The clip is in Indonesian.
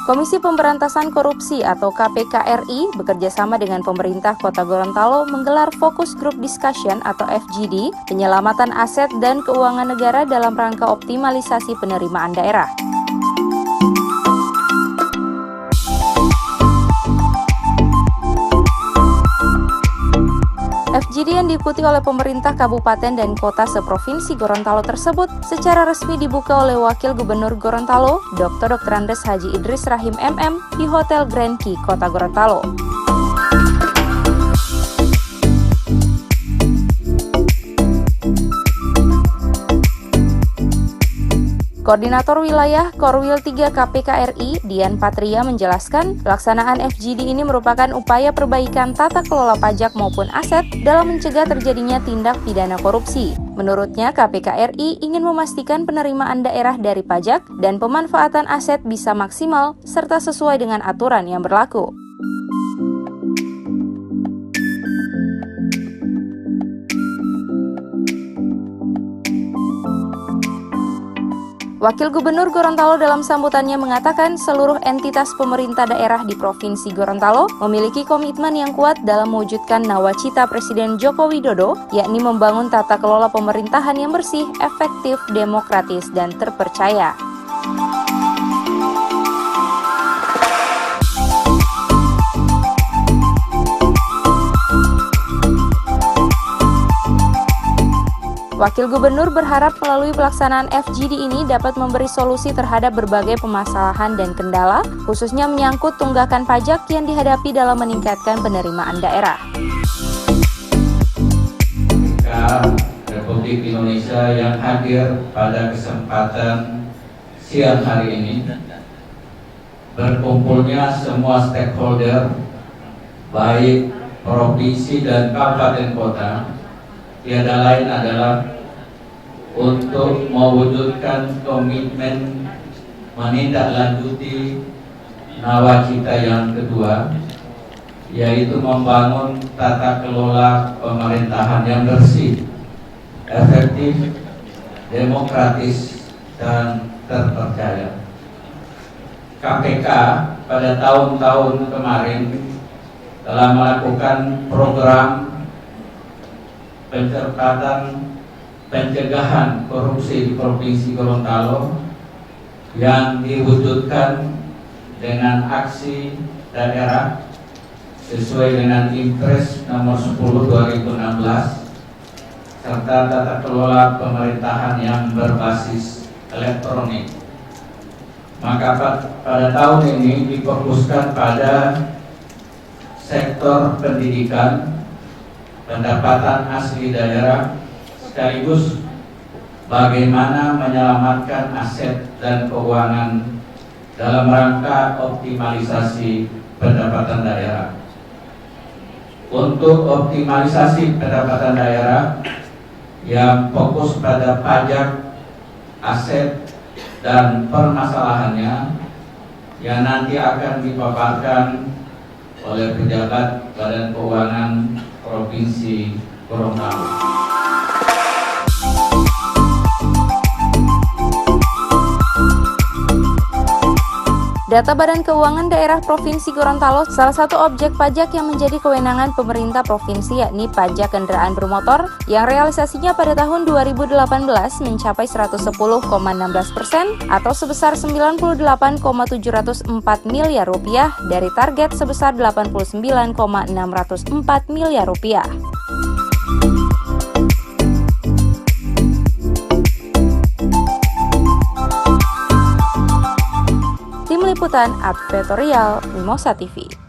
Komisi Pemberantasan Korupsi atau KPK RI bekerjasama dengan pemerintah Kota Gorontalo menggelar Focus Group Discussion atau FGD, penyelamatan aset dan keuangan negara dalam rangka optimalisasi penerimaan daerah. FGD yang diikuti oleh pemerintah kabupaten dan kota seprovinsi Gorontalo tersebut secara resmi dibuka oleh Wakil Gubernur Gorontalo, Dr. Andes Haji Idris Rahim MM di Hotel Grand Key, Kota Gorontalo. Koordinator Wilayah Korwil 3 KPK RI, Dian Patria menjelaskan, pelaksanaan FGD ini merupakan upaya perbaikan tata kelola pajak maupun aset dalam mencegah terjadinya tindak pidana korupsi. Menurutnya, KPK RI ingin memastikan penerimaan daerah dari pajak dan pemanfaatan aset bisa maksimal serta sesuai dengan aturan yang berlaku. Wakil Gubernur Gorontalo dalam sambutannya mengatakan seluruh entitas pemerintah daerah di Provinsi Gorontalo memiliki komitmen yang kuat dalam mewujudkan nawacita Presiden Joko Widodo, yakni membangun tata kelola pemerintahan yang bersih, efektif, demokratis, dan terpercaya. Wakil Gubernur berharap melalui pelaksanaan FGD ini dapat memberi solusi terhadap berbagai permasalahan dan kendala, khususnya menyangkut tunggakan pajak yang dihadapi dalam meningkatkan penerimaan daerah. Republik Indonesia yang hadir pada kesempatan siang hari ini, berkumpulnya semua stakeholder, baik provinsi dan kabupaten kota, tiada lain adalah untuk mewujudkan komitmen menindaklanjuti nawacita yang kedua, yaitu membangun tata kelola pemerintahan yang bersih, efektif, demokratis, dan terpercaya. KPK pada tahun-tahun kemarin telah melakukan program pencegahan korupsi di Provinsi Gorontalo yang diwujudkan dengan aksi daerah sesuai dengan Impres nomor 10 2016 serta tata kelola pemerintahan yang berbasis elektronik. Maka pada tahun ini difokuskan pada sektor pendidikan, pendapatan asli daerah, sekaligus bagaimana menyelamatkan aset dan keuangan dalam rangka optimalisasi pendapatan daerah. Untuk optimalisasi pendapatan daerah yang fokus pada pajak, aset, dan permasalahannya yang nanti akan dipaparkan oleh pejabat Badan Keuangan Provinsi Gorontalo. Data Badan Keuangan Daerah Provinsi Gorontalo, salah satu objek pajak yang menjadi kewenangan pemerintah provinsi yakni pajak kendaraan bermotor yang realisasinya pada tahun 2018 mencapai 110,16% atau sebesar 98,704 miliar rupiah dari target sebesar 89,604 miliar rupiah. Tim Liputan Advertorial Mimosa TV.